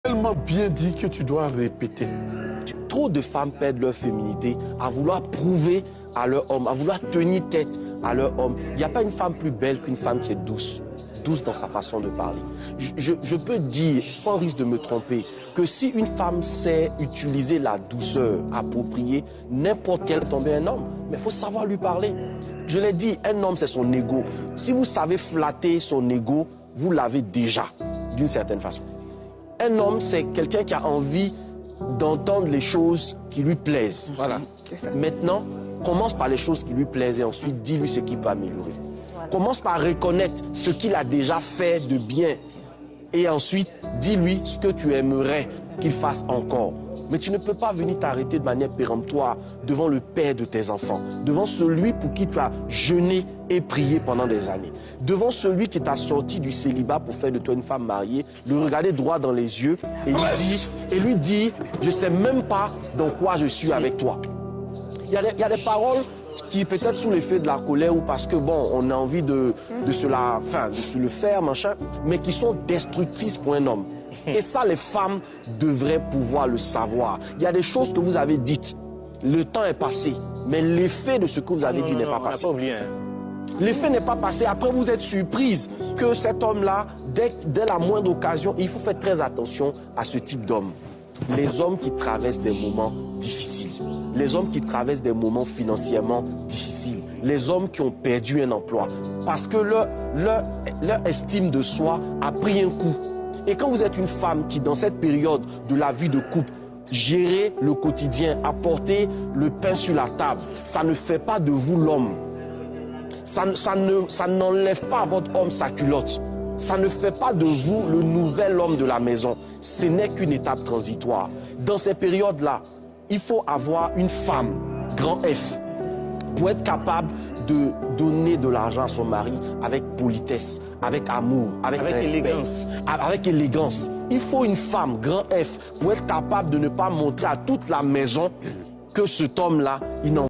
Tellement bien dit que tu dois répéter. Trop de femmes perdent leur féminité à vouloir prouver à leur homme, à vouloir tenir tête à leur homme. Il n'y a pas une femme plus belle qu'une femme qui est douce, douce dans sa façon de parler. Je peux dire, sans risque de me tromper, que si une femme sait utiliser la douceur appropriée, n'importe quel peut tomber un homme. Mais il faut savoir lui parler. Je l'ai dit, un homme c'est son ego. Si vous savez flatter son ego, vous l'avez déjà, d'une certaine façon. Un homme, c'est quelqu'un qui a envie d'entendre les choses qui lui plaisent. Voilà. Maintenant, commence par les choses qui lui plaisent et ensuite dis-lui ce qu'il peut améliorer. Voilà. Commence par reconnaître ce qu'il a déjà fait de bien et ensuite dis-lui ce que tu aimerais qu'il fasse encore. Mais tu ne peux pas venir t'arrêter de manière péremptoire devant le père de tes enfants, devant celui pour qui tu as jeûné et prié pendant des années, devant celui qui t'a sorti du célibat pour faire de toi une femme mariée, le regarder droit dans les yeux et lui dire, je ne sais même pas dans quoi je suis avec toi. Il y a des paroles qui peut-être sous l'effet de la colère ou parce que bon, on a envie de se le faire, machin, mais qui sont destructrices pour un homme. Et ça, les femmes devraient pouvoir le savoir. Il y a des choses que vous avez dites. Le temps est passé, mais l'effet de ce que vous avez dit n'est pas passé. L'effet n'est pas passé. Après, vous êtes surprise que cet homme-là, dès la moindre occasion, il faut faire très attention à ce type d'homme. Les hommes qui traversent des moments difficiles. Les hommes qui traversent des moments financièrement difficiles. Les hommes qui ont perdu un emploi. Parce que leur estime de soi a pris un coup. Et quand vous êtes une femme qui, dans cette période de la vie de couple, gérer le quotidien, apporter le pain sur la table, ça ne fait pas de vous l'homme. Ça n'enlève pas à votre homme sa culotte. Ça ne fait pas de vous le nouvel homme de la maison. Ce n'est qu'une étape transitoire. Dans ces périodes-là, il faut avoir une femme, grand F, pour être capable de donner de l'argent à son mari avec politesse, avec amour, avec élégance. Avec élégance. Il faut une femme, grand F, pour être capable de ne pas montrer à toute la maison que cet homme-là, il n'en